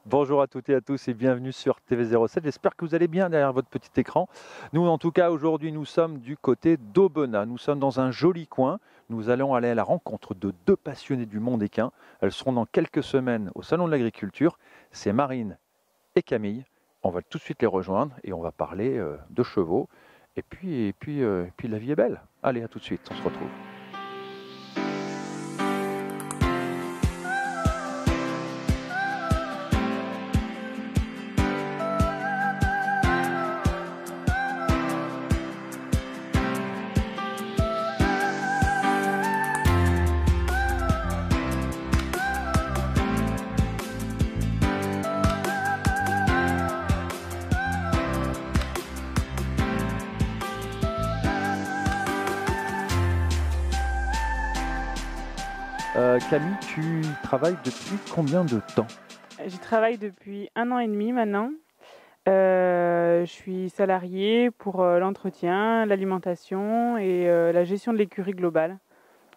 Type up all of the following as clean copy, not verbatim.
Bonjour à toutes et à tous et bienvenue sur TV07. J'espère que vous allez bien derrière votre petit écran. Nous, en tout cas, aujourd'hui, nous sommes du côté d'Aubenas. Nous sommes dans un joli coin. Nous allons aller à la rencontre de deux passionnés du monde équin. Elles seront dans quelques semaines au Salon de l'Agriculture. C'est Marine et Camille. On va tout de suite les rejoindre et on va parler de chevaux. Et puis, la vie est belle. Allez, à tout de suite, on se retrouve. Camille, tu travailles depuis combien de temps? J'y travaille depuis 1 an et demi maintenant. Je suis salariée pour l'entretien, l'alimentation et la gestion de l'écurie globale,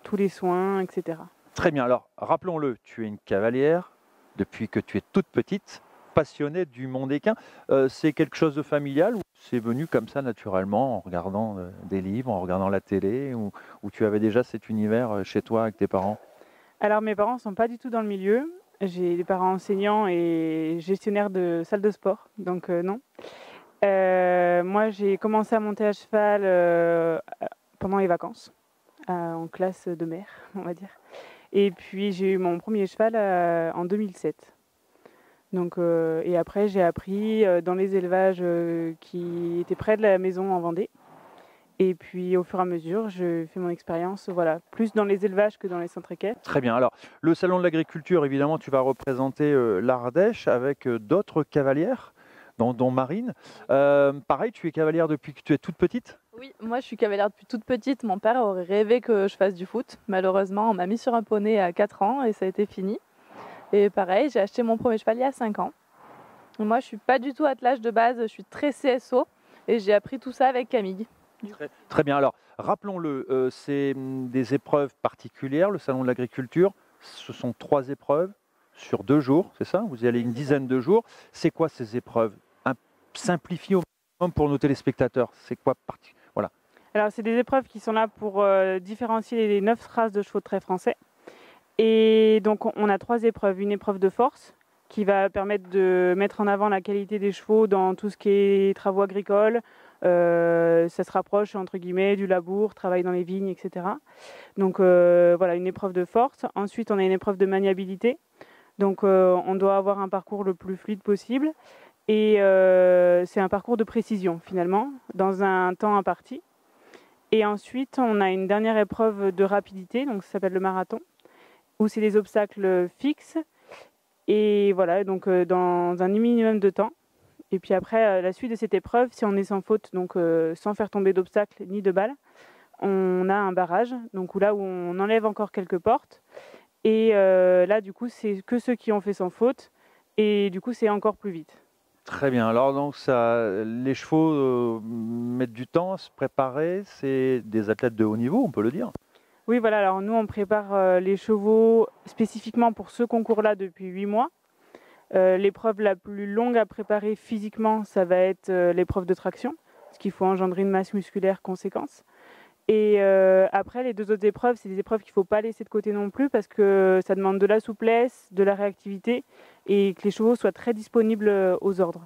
tous les soins, etc. Très bien, alors rappelons-le, tu es une cavalière depuis que tu es toute petite, passionnée du monde équin. C'est quelque chose de familial ou c'est venu comme ça naturellement en regardant des livres, en regardant la télé ou tu avais déjà cet univers chez toi avec tes parents? Alors mes parents ne sont pas du tout dans le milieu. J'ai des parents enseignants et gestionnaires de salles de sport, donc non. Moi j'ai commencé à monter à cheval pendant les vacances, en classe de mer, on va dire. Et puis j'ai eu mon premier cheval en 2007. Donc, et après j'ai appris dans les élevages qui étaient près de la maison en Vendée. Et puis au fur et à mesure, je fais mon expérience, voilà, plus dans les élevages que dans les centres équestres. Très bien, alors le salon de l'agriculture, évidemment, tu vas représenter l'Ardèche avec d'autres cavalières, dont Marine. Pareil, tu es cavalière depuis que tu es toute petite? Oui, moi je suis cavalière depuis toute petite. Mon père aurait rêvé que je fasse du foot. Malheureusement, on m'a mis sur un poney à 4 ans et ça a été fini. Et pareil, j'ai acheté mon premier cheval il y a 5 ans. Et moi je suis pas du tout attelage de base, je suis très CSO et j'ai appris tout ça avec Camille. Très bien, alors rappelons-le, c'est des épreuves particulières, le salon de l'agriculture. Ce sont 3 épreuves sur 2 jours, c'est ça? Vous y allez une dizaine de jours. C'est quoi ces épreuves? Simplifiées au maximum pour nos téléspectateurs. C'est quoi voilà. Alors c'est des épreuves qui sont là pour différencier les 9 races de chevaux de trait français. Et donc on a 3 épreuves. Une épreuve de force qui va permettre de mettre en avant la qualité des chevaux dans tout ce qui est travaux agricoles. Ça se rapproche entre guillemets du labour, travail dans les vignes, etc. Donc voilà, une épreuve de force. Ensuite on a une épreuve de maniabilité. Donc on doit avoir un parcours le plus fluide possible. Et c'est un parcours de précision finalement, dans un temps imparti. Et ensuite on a une dernière épreuve de rapidité, donc ça s'appelle le marathon, où c'est des obstacles fixes. Et voilà, donc dans un minimum de temps. Et puis après, la suite de cette épreuve, si on est sans faute, donc sans faire tomber d'obstacles ni de balles, on a un barrage, donc là où on enlève encore quelques portes. Et là, du coup, c'est que ceux qui ont fait sans faute. Et du coup, c'est encore plus vite. Très bien, alors donc les chevaux mettent du temps à se préparer, c'est des athlètes de haut niveau, on peut le dire. Oui, voilà, alors nous, on prépare les chevaux spécifiquement pour ce concours-là depuis 8 mois. L'épreuve la plus longue à préparer physiquement, ça va être l'épreuve de traction, parce qu'il faut engendrer une masse musculaire conséquente. Et après, les 2 autres épreuves, c'est des épreuves qu'il ne faut pas laisser de côté non plus, parce que ça demande de la souplesse, de la réactivité, et que les chevaux soient très disponibles aux ordres.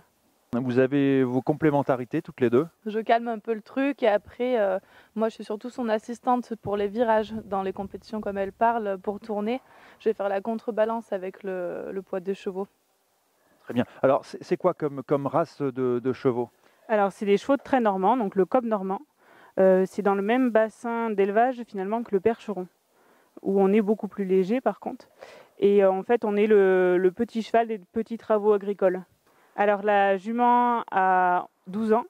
Vous avez vos complémentarités toutes les deux? Je calme un peu le truc et après, moi je suis surtout son assistante pour les virages dans les compétitions comme elle parle, pour tourner. Je vais faire la contrebalance avec le poids des chevaux. Très bien. Alors c'est quoi comme race de chevaux? Alors c'est des chevaux de trait normand, donc le cob normand. C'est dans le même bassin d'élevage finalement que le percheron, où on est beaucoup plus léger par contre. Et en fait on est le petit cheval des petits travaux agricoles. Alors la jument a 12 ans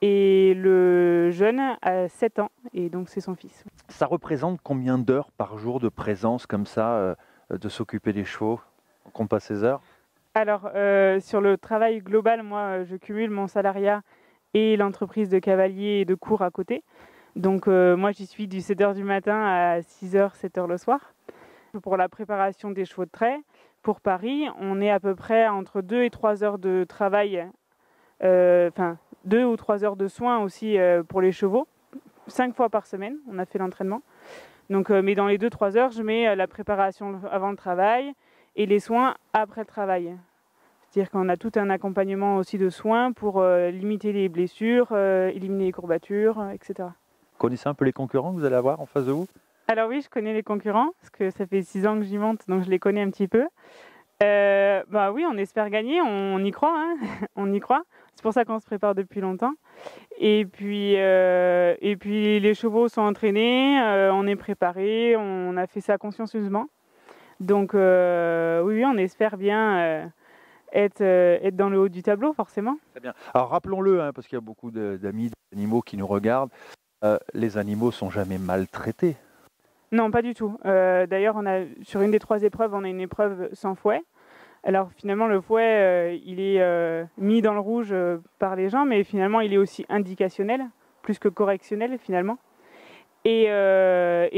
et le jeune a 7 ans, et donc c'est son fils. Ça représente combien d'heures par jour de présence comme ça, de s'occuper des chevaux? On compte pas ces heures? Alors sur le travail global, moi je cumule mon salariat et l'entreprise de cavalier et de cours à côté. Donc moi j'y suis du 7h du matin à 6h, 7h le soir. Pour la préparation des chevaux de trait, pour Paris, on est à peu près entre 2 et 3 heures de travail, 2 ou 3 heures de soins aussi pour les chevaux. 5 fois par semaine, on a fait l'entraînement. Donc, mais dans les 2-3 heures, je mets la préparation avant le travail et les soins après le travail. C'est-à-dire qu'on a tout un accompagnement aussi de soins pour limiter les blessures, éliminer les courbatures, etc. Vous connaissez un peu les concurrents que vous allez avoir en face de vous? Alors oui, je connais les concurrents, parce que ça fait 6 ans que j'y monte, donc je les connais un petit peu. Bah oui, on espère gagner, on y croit, hein. On y croit. C'est pour ça qu'on se prépare depuis longtemps. Et puis les chevaux sont entraînés, on est préparé, on a fait ça consciencieusement. Donc oui, on espère bien être dans le haut du tableau, forcément. Très bien. Alors rappelons-le, hein, parce qu'il y a beaucoup d'amis, d'animaux qui nous regardent, les animaux sont jamais maltraités. Non, pas du tout. D'ailleurs, sur une des 3 épreuves, on a une épreuve sans fouet. Alors finalement, le fouet, il est mis dans le rouge par les gens, mais finalement, il est aussi indicationnel, plus que correctionnel finalement. Et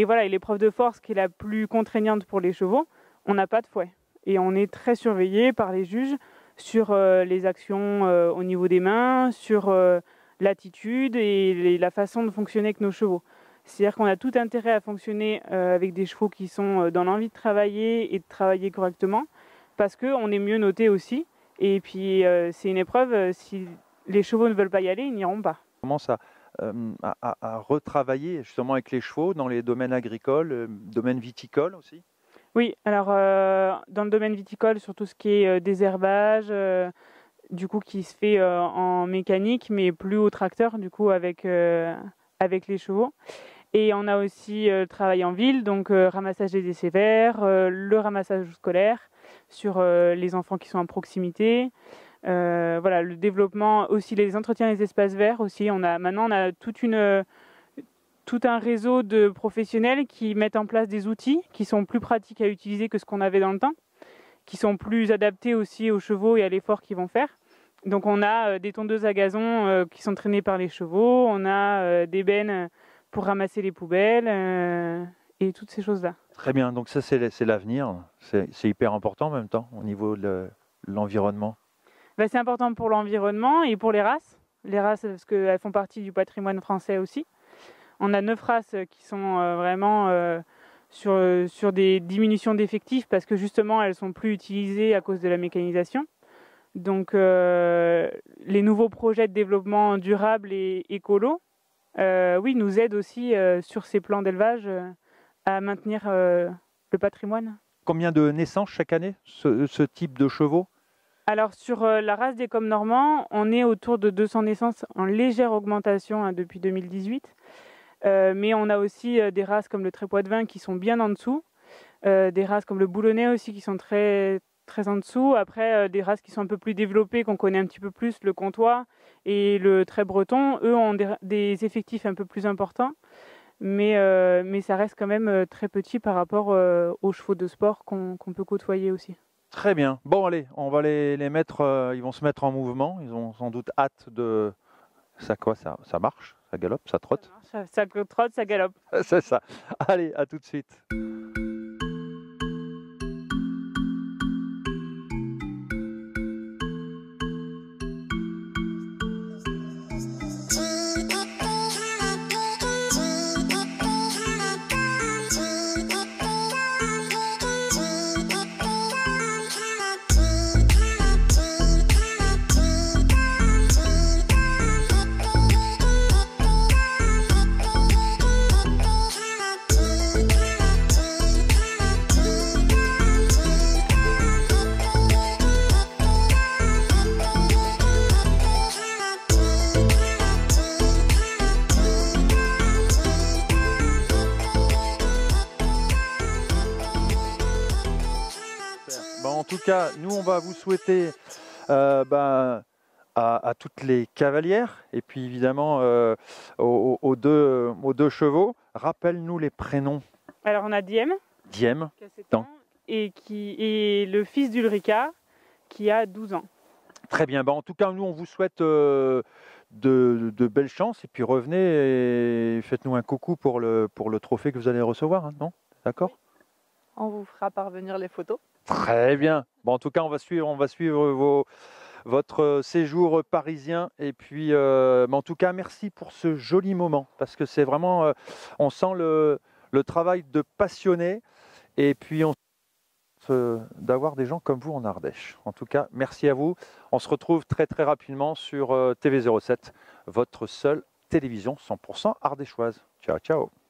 voilà, et l'épreuve de force qui est la plus contraignante pour les chevaux, on n'a pas de fouet. Et on est très surveillé par les juges sur les actions au niveau des mains, sur l'attitude et la façon de fonctionner avec nos chevaux. C'est-à-dire qu'on a tout intérêt à fonctionner avec des chevaux qui sont dans l'envie de travailler et de travailler correctement, parce qu'on est mieux noté aussi. Et puis c'est une épreuve, si les chevaux ne veulent pas y aller, ils n'iront pas. On commence à retravailler justement avec les chevaux dans les domaines agricoles, domaines viticoles aussi? Oui, alors dans le domaine viticole, sur tout ce qui est désherbage, du coup qui se fait en mécanique, mais plus au tracteur, du coup avec les chevaux. Et on a aussi le travail en ville, donc ramassage des déchets verts, le ramassage scolaire sur les enfants qui sont en proximité. Voilà, le développement, aussi les entretiens des espaces verts aussi. Maintenant on a tout un réseau de professionnels qui mettent en place des outils qui sont plus pratiques à utiliser que ce qu'on avait dans le temps, qui sont plus adaptés aussi aux chevaux et à l'effort qu'ils vont faire. Donc on a des tondeuses à gazon qui sont traînées par les chevaux, on a des bennes pour ramasser les poubelles et toutes ces choses-là. Très bien, donc ça c'est l'avenir, c'est hyper important en même temps au niveau de l'environnement. Ben, c'est important pour l'environnement et pour les races parce qu'elles font partie du patrimoine français aussi. On a 9 races qui sont vraiment sur des diminutions d'effectifs parce que justement elles sont plus utilisées à cause de la mécanisation. Donc les nouveaux projets de développement durable et écolo, oui, nous aident aussi sur ces plans d'élevage à maintenir le patrimoine. Combien de naissances chaque année, ce type de chevaux? Alors sur la race des Cômes normands, on est autour de 200 naissances en légère augmentation depuis 2018. Mais on a aussi des races comme le Tré Poitevin qui sont bien en dessous, des races comme le Boulonnais aussi qui sont très, très en dessous. Après, des races qui sont un peu plus développées, qu'on connaît un petit peu plus, le Comtois et le Trait Breton, eux ont des effectifs un peu plus importants. Mais ça reste quand même très petit par rapport aux chevaux de sport qu'on peut côtoyer aussi. Très bien. Bon, allez, on va les mettre, ils vont se mettre en mouvement. Ils ont sans doute hâte de... Ça marche, ça galope, ça trotte. Ça trotte, ça galope. C'est ça. Allez, à tout de suite. En tout cas, nous, on va vous souhaiter à toutes les cavalières et puis évidemment aux deux chevaux. Rappelle-nous les prénoms. Alors, on a Diem, qui a 7 ans, et qui est le fils d'Ulrika, qui a 12 ans. Très bien. En tout cas, nous, on vous souhaite de belles chances et puis revenez et faites-nous un coucou pour le trophée que vous allez recevoir, hein, non? D'accord? On vous fera parvenir les photos. Très bien. Bon, en tout cas, on va suivre votre séjour parisien. Et puis, mais en tout cas, merci pour ce joli moment parce que c'est vraiment, on sent le travail de passionné et puis d'avoir des gens comme vous en Ardèche. En tout cas, merci à vous. On se retrouve très très rapidement sur TV07, votre seule télévision 100% ardéchoise. Ciao, ciao.